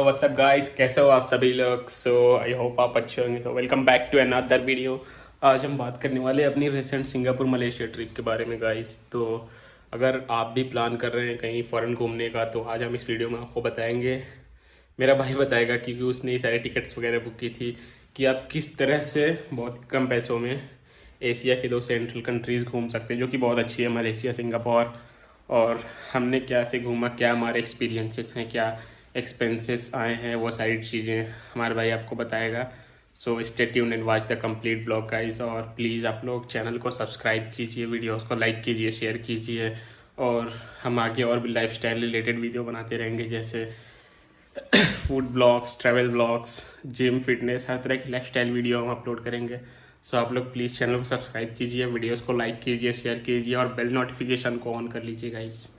WhatsApp guys, कैसे हो आप सभी लोग। आई होप आप अच्छे होंगे। तो welcome back to another video. आज हम बात करने वाले हैं अपनी रिसेंट सिंगापुर मलेशिया ट्रिप के बारे में गाइस। तो अगर आप भी प्लान कर रहे हैं कहीं फ़ॉरेन घूमने का तो आज हम इस वीडियो में आपको बताएंगे। मेरा भाई बताएगा क्योंकि उसने ये सारे टिकट्स वगैरह बुक की थी कि आप किस तरह से बहुत कम पैसों में एशिया के 2 सेंट्रल कंट्रीज़ घूम सकते हैं, जो कि बहुत अच्छी है, मलेशिया सिंगापुर। और हमने क्या से घूमा, क्या हमारे एक्सपीरियंसेस हैं, क्या एक्सपेंसेस आए हैं, वो सारी चीज़ें हमारे भाई आपको बताएगा। So stay tuned and watch the complete blog guys. और प्लीज़ आप लोग चैनल को सब्सक्राइब कीजिए, वीडियोस को लाइक कीजिए, शेयर कीजिए। और हम आगे और भी लाइफस्टाइल रिलेटेड वीडियो बनाते रहेंगे, जैसे food blogs, travel blogs, gym, fitness, हर तरह की लाइफस्टाइल वीडियो हम अपलोड करेंगे। सो आप लोग प्लीज़ चैनल को सब्सक्राइब कीजिए, वीडियोस को लाइक कीजिए, शेयर कीजिए और बेल नोटिफिकेशन को ऑन कर लीजिए guys.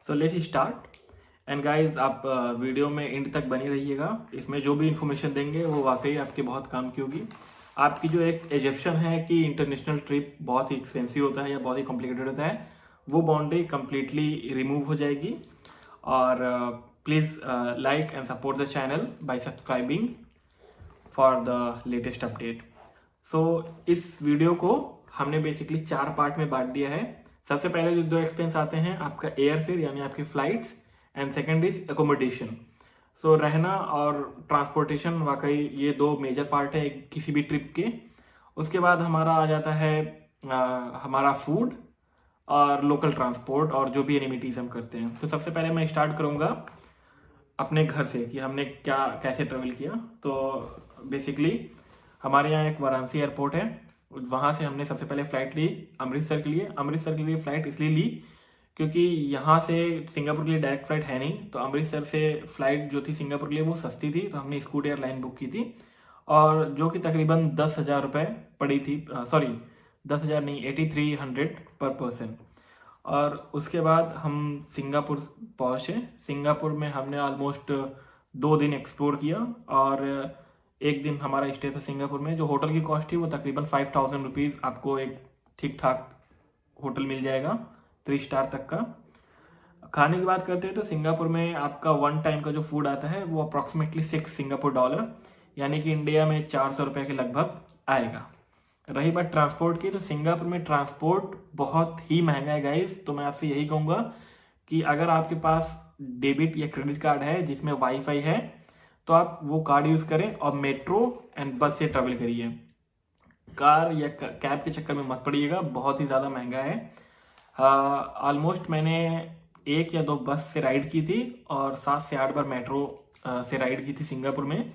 So let he start. And guys आप वीडियो में एंड तक बनी रहिएगा। इसमें जो भी इंफॉर्मेशन देंगे वो वाकई आपके बहुत काम की होगी। आपकी जो एक एजेप्शन है कि इंटरनेशनल ट्रिप बहुत ही एक्सपेंसिव होता है या बहुत ही कॉम्प्लिकेटेड होता है, वो बाउंड्री कम्प्लीटली रिमूव हो जाएगी। और please like and support the channel by subscribing for the latest update. So इस वीडियो को हमने बेसिकली 4 पार्ट में बांट दिया है। सबसे पहले जो 2 एक्सपेंस आते हैं, आपका एयर फेयर यानी आपकी flights, and second is accommodation. So रहना और ट्रांसपोर्टेशन, वाकई ये 2 मेजर पार्ट है किसी भी ट्रिप के। उसके बाद हमारा आ जाता है हमारा फूड और लोकल ट्रांसपोर्ट और जो भी एनिमिटीज हम करते हैं। तो सबसे पहले मैं स्टार्ट करूंगा अपने घर से कि हमने क्या कैसे ट्रेवल किया। तो बेसिकली हमारे यहाँ एक वाराणसी एयरपोर्ट है, वहाँ से हमने सबसे पहले फ़्लाइट ली अमृतसर के लिए। अमृतसर के लिए फ़्लाइट इसलिए ली क्योंकि यहाँ से सिंगापुर के लिए डायरेक्ट फ़्लाइट है नहीं, तो अमृतसर से फ़्लाइट जो थी सिंगापुर के लिए वो सस्ती थी, तो हमने स्कूट एयरलाइन बुक की थी, और जो कि तकरीबन 10,000 रुपये पड़ी थी। सॉरी, 10,000 नहीं, 8300 पर पर्सन। और उसके बाद हम सिंगापुर पहुँचे। सिंगापुर में हमने ऑलमोस्ट 2 दिन एक्सप्लोर किया, और एक दिन हमारा स्टे था सिंगापुर में। जो होटल की कॉस्ट थी वो तकरीबन 5,000 रुपीज़, आपको एक ठीक ठाक होटल मिल जाएगा 3 स्टार तक का। खाने की बात करते हैं तो सिंगापुर में आपका 1 टाइम का जो फूड आता है वो अप्रॉक्सीमेटली 6 सिंगापुर डॉलर, यानी कि इंडिया में 400 रुपये के लगभग आएगा। रही बात ट्रांसपोर्ट की, तो सिंगापुर में ट्रांसपोर्ट बहुत ही महंगा है गाइस। तो मैं आपसे यही कहूँगा कि अगर आपके पास डेबिट या क्रेडिट कार्ड है जिसमें वाईफाई है, तो आप वो कार्ड यूज़ करें और मेट्रो एंड बस से ट्रैवल करिए। कार या कैब के चक्कर में मत पड़िएगा, बहुत ही ज़्यादा महंगा है। ऑलमोस्ट मैंने 1 या 2 बस से राइड की थी और 7 से 8 बार मेट्रो से राइड की थी सिंगापुर में,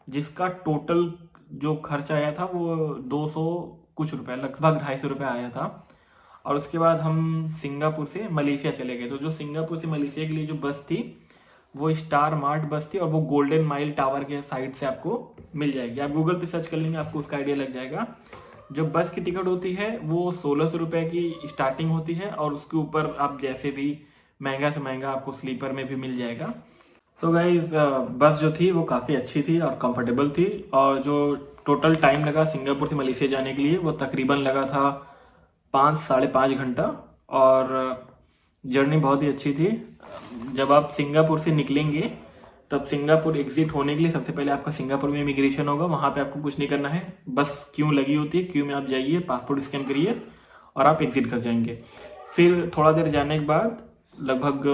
जिसका टोटल जो खर्च आया था वो 200 कुछ रुपए, लगभग 250 रुपये आया था। और उसके बाद हम सिंगापुर से मलेशिया चले गए। तो जो सिंगापुर से मलेशिया के लिए जो बस थी वो स्टार मार्ट बस थी, और वो गोल्डन माइल टावर के साइड से आपको मिल जाएगी। आप गूगल पे सर्च कर लेंगे, आपको उसका आइडिया लग जाएगा। जो बस की टिकट होती है वो 1600 रुपये की स्टार्टिंग होती है, और उसके ऊपर आप जैसे भी महंगा से महंगा आपको स्लीपर में भी मिल जाएगा। तो गाइज बस जो थी वो काफ़ी अच्छी थी और कंफर्टेबल थी। और जो टोटल टाइम लगा सिंगापुर से मलेशिया जाने के लिए वो तकरीबन लगा था 5 साढ़े 5 घंटा, और जर्नी बहुत ही अच्छी थी। जब आप सिंगापुर से निकलेंगे तब सिंगापुर एग्जिट होने के लिए सबसे पहले आपका सिंगापुर में इमिग्रेशन होगा। वहाँ पे आपको कुछ नहीं करना है, बस क्यू लगी होती है, क्यू में आप जाइए, पासपोर्ट स्कैन करिए और आप एग्जिट कर जाएंगे। फिर थोड़ा देर जाने के बाद, लगभग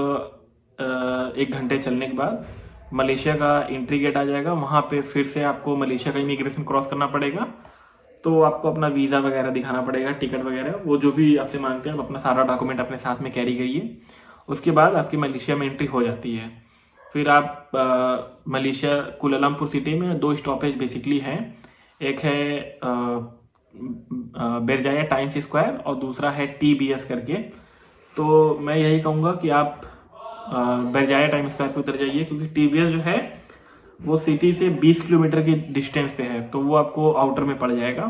1 घंटे चलने के बाद मलेशिया का एंट्री गेट आ जाएगा। वहाँ पे फिर से आपको मलेशिया का इमिग्रेशन क्रॉस करना पड़ेगा। तो आपको अपना वीज़ा वगैरह दिखाना पड़ेगा, टिकट वगैरह, वो जो भी आपसे मांगते हैं, आप अपना सारा डॉक्यूमेंट अपने साथ में कैरी करिए। उसके बाद आपकी मलेशिया में एंट्री हो जाती है। फिर आप मलेशिया कुलालमपुर सिटी में 2 स्टॉपेज बेसिकली हैं। एक है बेरजाया टाइम्स स्क्वायर और दूसरा है TBS करके। तो मैं यही कहूँगा कि आप बेरजाया टाइम्स स्क्वायर पे उतर जाइए, क्योंकि TBS जो है वो सिटी से 20 किलोमीटर की डिस्टेंस पे है, तो वो आपको आउटर में पड़ जाएगा।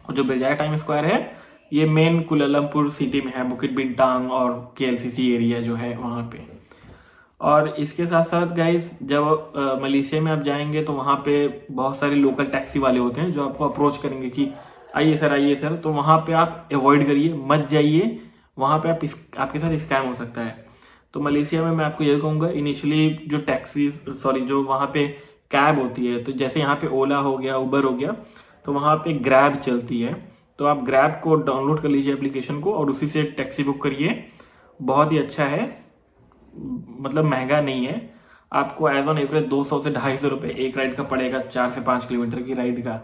और जो बेरजाया टाइम स्क्वायर है ये मेन कुलालमपुर सिटी में है, बुकिट बिंटांग और KLCC एरिया जो है वहाँ पे। और इसके साथ साथ गाइज, जब मलेशिया में आप जाएंगे तो वहाँ पे बहुत सारे लोकल टैक्सी वाले होते हैं जो आपको अप्रोच करेंगे कि आइए सर, तो वहाँ पे आप अवॉइड करिए, मत जाइए वहाँ पे। आपके साथ स्कैम हो सकता है। तो मलेशिया में मैं आपको ये कहूँगा, इनिशियली जो टैक्सी सॉरी जो वहाँ पे कैब होती है, तो जैसे यहाँ पे ओला हो गया, उबर हो गया, तो वहाँ पे ग्रैब चलती है। तो आप ग्रैब को डाउनलोड कर लीजिए एप्लीकेशन को, और उसी से टैक्सी बुक करिए। बहुत ही अच्छा है, मतलब महंगा नहीं है। आपको एज ऑन एवरेज 200 से 250 रुपये एक राइड का पड़ेगा, 4 से 5 किलोमीटर की राइड का,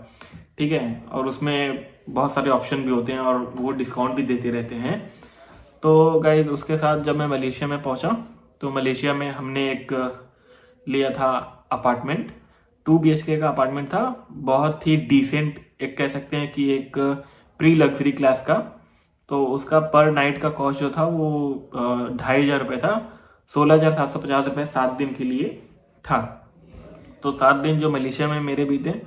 ठीक है। और उसमें बहुत सारे ऑप्शन भी होते हैं और वो डिस्काउंट भी देते रहते हैं। तो गाइज उसके साथ जब मैं मलेशिया में पहुंचा, तो मलेशिया में हमने एक लिया था अपार्टमेंट। 2 BHK का अपार्टमेंट था, बहुत ही डिसेंट, एक कह सकते हैं कि एक प्री लग्जरी क्लास का। तो उसका पर नाइट का कॉस्ट जो था वो 2,500 रुपये था। 16,750 रुपये 7 दिन के लिए था। तो 7 दिन जो मलेशिया में मेरे बीते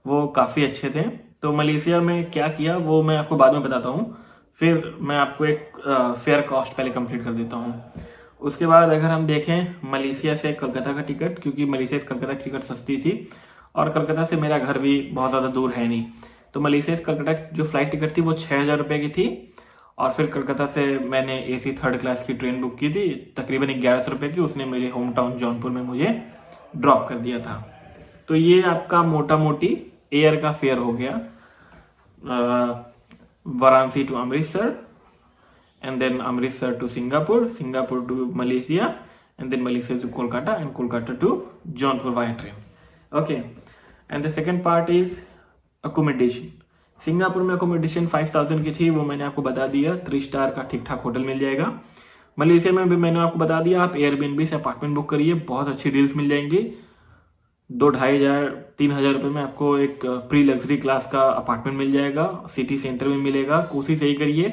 वो काफ़ी अच्छे थे। तो मलेशिया में क्या किया वो मैं आपको बाद में बताता हूँ। फिर मैं आपको एक फेयर कॉस्ट पहले कंप्लीट कर देता हूँ। उसके बाद अगर हम देखें मलेशिया से कलकत्ता का टिकट, क्योंकि मलेशिया से कलकत्ता की टिकट सस्ती थी और कलकत्ता से मेरा घर भी बहुत ज़्यादा दूर है नहीं। तो मलेशिया से कलकत्ता की जो फ्लाइट टिकट थी वो 6,000 रुपये की थी। और फिर कलकत्ता से मैंने AC 3rd क्लास की ट्रेन बुक की थी, तकरीबन 1100 रुपये की। उसने मेरे होम टाउन जौनपुर में मुझे ड्रॉप कर दिया था। तो ये आपका मोटा मोटी एयर का फेयर हो गया, Varanasi to Amritsar, and then Amritsar to Singapore, Singapore to Malaysia, and then Malaysia to Kolkata, and Kolkata to Jaunpur via train. Okay, and the second part is accommodation. Singapore में अकोमोडेशन 5,000 की थी, वो मैंने आपको बता दिया। 3 स्टार का ठीक ठाक होटल मिल जाएगा। मलेशिया में भी मैंने आपको बता दिया, आप एयरबीएनबी से अपार्टमेंट बुक करिए, बहुत अच्छी डील्स मिल जाएंगी। 2,500 3,000 रुपये में आपको एक प्री लग्जरी क्लास का अपार्टमेंट मिल जाएगा, सिटी सेंटर में मिलेगा। कोशिश यही करिए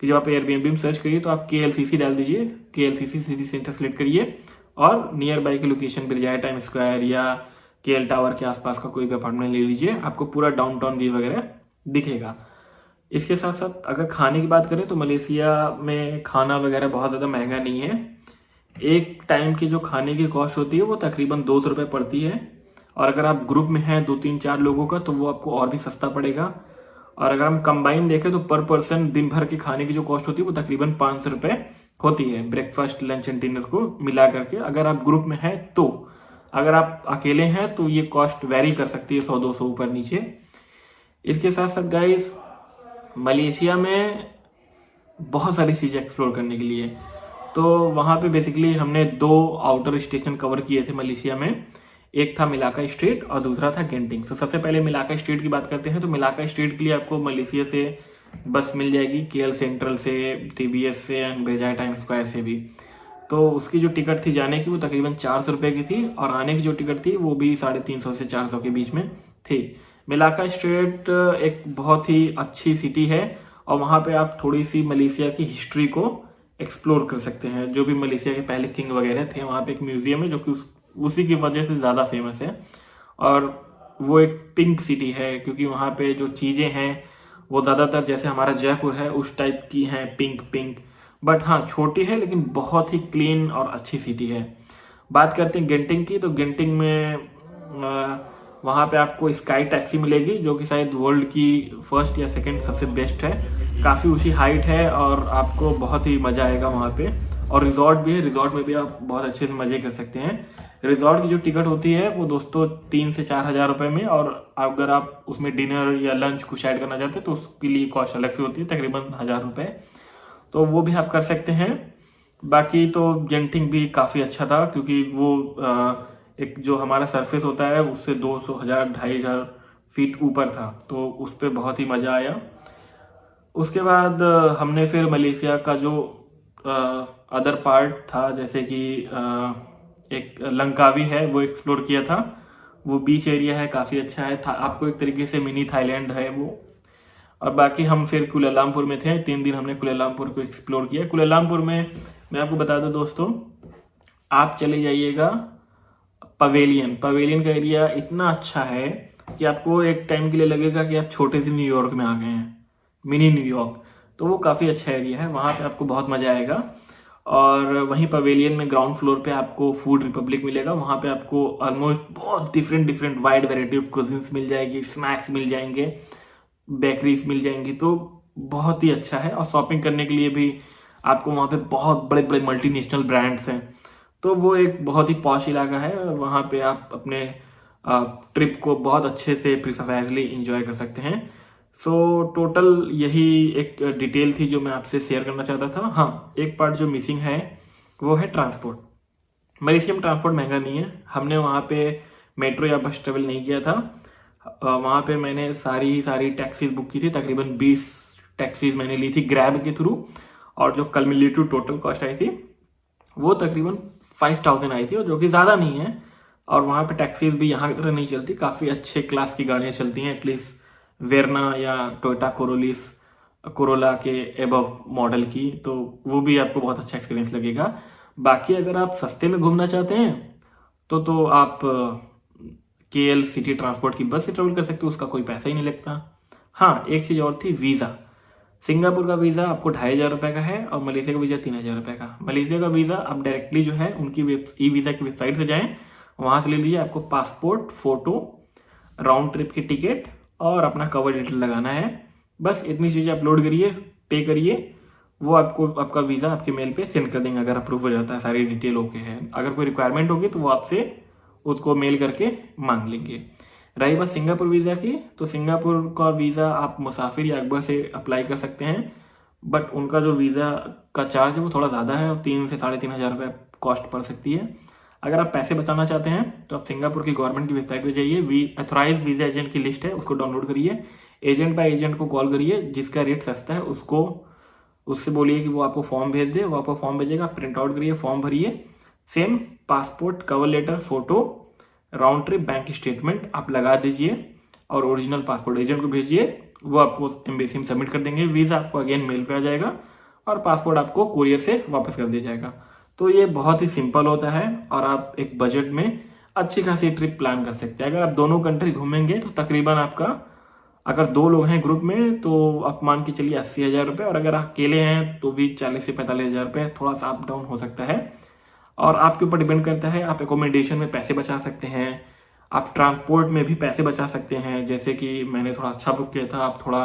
कि जब आप एयरबीएनबी में सर्च करिए तो आप KLCC डाल दीजिए, KLCC सिटी सेंटर सेलेक्ट करिए, और नियर बाई की लोकेशन पर जाए, टाइम स्क्वायर या KL टावर के आसपास का कोई भी अपार्टमेंट ले लीजिए, आपको पूरा डाउनटाउन व्यू वगैरह दिखेगा। इसके साथ साथ अगर खाने की बात करें तो मलेशिया में खाना वगैरह बहुत ज़्यादा महंगा नहीं है। एक टाइम की जो खाने की कॉस्ट होती है वो तकरीबन 200 रुपये पड़ती है, और अगर आप ग्रुप में हैं 2-3-4 लोगों का तो वो आपको और भी सस्ता पड़ेगा। और अगर हम कंबाइन देखें तो पर पर्सन दिन भर के खाने की जो कॉस्ट होती है वो तकरीबन 500 रुपये होती है, ब्रेकफास्ट लंच एंड डिनर को मिला करके, अगर आप ग्रुप में हैं तो। अगर आप अकेले हैं तो ये कॉस्ट वेरी कर सकती है, 100-200 ऊपर नीचे। इसके साथ साथ गाइस मलेशिया में बहुत सारी चीज़ें एक्सप्लोर करने के लिए। तो वहाँ पे बेसिकली हमने 2 आउटर स्टेशन कवर किए थे मलेशिया में। एक था मिलाका स्ट्रीट और दूसरा था गेंटिंग। तो सबसे पहले मिलाका स्ट्रीट की बात करते हैं। तो मिलाका स्ट्रीट के लिए आपको मलेशिया से बस मिल जाएगी, KL सेंट्रल से, TBS से एंड बेजाय टाइम स्क्वायर से भी। तो उसकी जो टिकट थी जाने की वो तकरीबन 400 रुपये की थी, और आने की जो टिकट थी वो भी 350 से 400 के बीच में थी। मिलाका स्ट्रीट एक बहुत ही अच्छी सिटी है, और वहाँ पे आप थोड़ी सी मलेशिया की हिस्ट्री को एक्सप्लोर कर सकते हैं। जो भी मलेशिया के पहले किंग वगैरह थे, वहाँ पे एक म्यूजियम है जो कि उसी की वजह से ज़्यादा फेमस है। और वो एक पिंक सिटी है, क्योंकि वहाँ पे जो चीज़ें हैं वो ज़्यादातर जैसे हमारा जयपुर है उस टाइप की हैं, पिंक पिंक। बट हाँ, छोटी है लेकिन बहुत ही क्लीन और अच्छी सिटी है। बात करते हैं गेंटिंग की। तो गेंटिंग में वहाँ पे आपको स्काई टैक्सी मिलेगी, जो कि शायद वर्ल्ड की फर्स्ट या सेकंड सबसे बेस्ट है। काफ़ी ऊंची हाइट है और आपको बहुत ही मज़ा आएगा वहाँ पे। और रिजॉर्ट भी है, रिजॉर्ट में भी आप बहुत अच्छे से मज़े कर सकते हैं। रिजॉर्ट की जो टिकट होती है वो दोस्तों 3 से 4 हज़ार रुपये में, और अगर आप उसमें डिनर या लंच कुछ ऐड करना चाहते हैं तो उसके लिए कॉस्ट अलग से होती है, तकरीबन 1,000 रुपये। तो वो भी आप कर सकते हैं। बाकी तो गेंटिंग भी काफ़ी अच्छा था, क्योंकि वो एक जो हमारा सरफेस होता है उससे 200, 1,000, 2,500 फीट ऊपर था, तो उस पर बहुत ही मज़ा आया। उसके बाद हमने फिर मलेशिया का जो अदर पार्ट था, जैसे कि एक लंकावी है, वो एक्सप्लोर किया था। वो बीच एरिया है, काफ़ी अच्छा है, आपको एक तरीके से मिनी थाईलैंड है वो। और बाकी हम फिर कुलालमपुर में थे, 3 दिन हमने कुलालमपुर को एक्सप्लोर किया। कुलालमपुर में मैं आपको बता दूं दोस्तों, आप चले जाइएगा पवेलियन का एरिया इतना अच्छा है कि आपको एक टाइम के लिए लगेगा कि आप छोटे से न्यूयॉर्क में आ गए हैं, मिनी न्यूयॉर्क। तो वो काफ़ी अच्छा एरिया है, वहाँ पे आपको बहुत मज़ा आएगा। और वहीं पवेलियन में ग्राउंड फ्लोर पे आपको फूड रिपब्लिक मिलेगा। वहाँ पे आपको ऑलमोस्ट बहुत different wide variety of cuisines मिल जाएगी, स्नैक्स मिल जाएंगे। बेकरीज मिल जाएंगी, तो बहुत ही अच्छा है। और शॉपिंग करने के लिए भी आपको वहाँ पे बहुत बड़े बड़े मल्टीनेशनल ब्रांड्स हैं, तो वो एक बहुत ही पॉश इलाका है और वहाँ पे आप अपने ट्रिप को बहुत अच्छे से प्रिसाइजली इंजॉय कर सकते हैं। सो टोटल यही एक डिटेल थी जो मैं आपसे शेयर करना चाहता था। हाँ, एक पार्ट जो मिसिंग है वो है ट्रांसपोर्ट। मलेशिया में ट्रांसपोर्ट महंगा नहीं है। हमने वहाँ पे मेट्रो या बस ट्रेवल नहीं किया था। वहाँ पे मैंने सारी टैक्सीज बुक की थी, तकरीबन 20 टैक्सीज मैंने ली थी ग्रैब के थ्रू, और जो कम्युलेटिव टोटल कॉस्ट आई थी वो तकरीबन 5000 आई थी, और जो कि ज़्यादा नहीं है। और वहाँ पे टैक्सीज भी यहाँ की तरह नहीं चलती, काफ़ी अच्छे क्लास की गाड़ियाँ चलती हैं, एटलीस्ट वेरना या टोयोटा कोरोला के एबव मॉडल की, तो वो भी आपको बहुत अच्छा एक्सपीरियंस लगेगा। बाकी अगर आप सस्ते में घूमना चाहते हैं तो आप KL सिटी ट्रांसपोर्ट की बस से ट्रेवल कर सकते हो, उसका कोई पैसा ही नहीं लगता। हाँ, एक चीज़ और थी, वीज़ा। सिंगापुर का वीज़ा आपको 2500 का है और मलेशिया का वीज़ा 3000 का। मलेशिया का वीज़ा आप डायरेक्टली जो है उनकी ई वीज़ा की वेबसाइट से जाएं, वहाँ से ले लीजिए। आपको पासपोर्ट, फोटो, राउंड ट्रिप की टिकट और अपना कवर लेटर लगाना है। बस इतनी चीज़ें अपलोड करिए, पे करिए, वो आपको आपका वीज़ा आपके मेल पे सेंड कर देंगे अगर अप्रूव हो जाता है, सारी डिटेल ओके है। अगर कोई रिक्वायरमेंट होगी तो वो आपसे उसको मेल करके मांग लेंगे। रही बात सिंगापुर वीज़ा की, तो सिंगापुर का वीज़ा आप मुसाफिर या अकबर से अप्लाई कर सकते हैं, बट उनका जो वीज़ा का चार्ज है वो थोड़ा ज़्यादा है और 3 से 3500 रुपये कॉस्ट पड़ सकती है। अगर आप पैसे बचाना चाहते हैं तो आप सिंगापुर की गवर्नमेंट की वेबसाइट पे जाइए, अथोराइज वीज़ा एजेंट की लिस्ट है, उसको डाउनलोड करिए, एजेंट बाय एजेंट को कॉल करिए, जिसका रेट सस्ता है उससे बोलिए कि वो आपको फॉर्म भेज दे, वो आपको फॉर्म भेजेगा, प्रिंट आउट करिए, फॉर्म भरिए। Same passport, cover letter, photo, round trip, bank statement आप लगा दीजिए और ओरिजिनल पासपोर्ट एजेंट को भेजिए, वो आपको एम्बेसी में सबमिट कर देंगे। वीज़ा आपको अगेन मेल पे आ जाएगा और पासपोर्ट आपको कुरियर से वापस कर दिया जाएगा। तो ये बहुत ही सिंपल होता है और आप एक बजट में अच्छी खासी ट्रिप प्लान कर सकते हैं। अगर आप दोनों कंट्री घूमेंगे तो तकरीबन आपका, अगर 2 लोग हैं ग्रुप में तो आप मान के चलिए 80,000 रुपये, और अगर आप अकेले हैं तो भी 40 से 45,000 रुपये, थोड़ा सा अप डाउन हो सकता है और आपके ऊपर डिपेंड करता है। आप एकोमोडेशन में पैसे बचा सकते हैं, आप ट्रांसपोर्ट में भी पैसे बचा सकते हैं। जैसे कि मैंने थोड़ा अच्छा बुक किया था, आप थोड़ा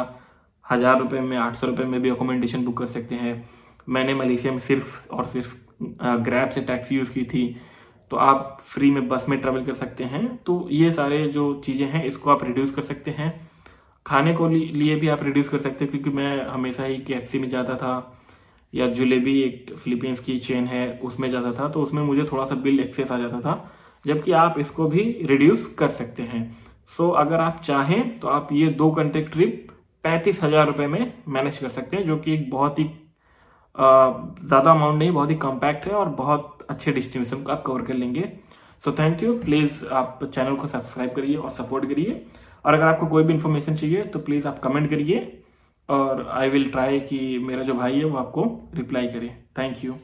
1000 रुपये में, 800 रुपये में भी अकोमोडेशन बुक कर सकते हैं। मैंने मलेशिया में सिर्फ और सिर्फ ग्रैब से टैक्सी यूज़ की थी, तो आप फ्री में बस में ट्रैवल कर सकते हैं। तो ये सारे जो चीज़ें हैं इसको आप रिड्यूस कर सकते हैं। खाने को लिए भी आप रिड्यूस कर सकते हैं, क्योंकि मैं हमेशा ही KFC में जाता था या जुलेबी, एक फिलीपींस की चेन है, उसमें जाता था, तो उसमें मुझे थोड़ा सा बिल एक्सेस आ जाता था, जबकि आप इसको भी रिड्यूस कर सकते हैं। सो अगर आप चाहें तो आप ये 2 घंटे ट्रिप 35,000 रुपये में मैनेज कर सकते हैं, जो कि एक बहुत ही ज़्यादा अमाउंट नहीं, बहुत ही कॉम्पैक्ट है और बहुत अच्छे डेस्टिनेशन को आप कवर कर लेंगे। So thank you. प्लीज़ आप चैनल को सब्सक्राइब करिए और सपोर्ट करिए, और अगर आपको कोई भी इन्फॉर्मेशन चाहिए तो प्लीज़ आप कमेंट करिए और आई विल ट्राई कि मेरा जो भाई है वो आपको रिप्लाई करे। Thank you.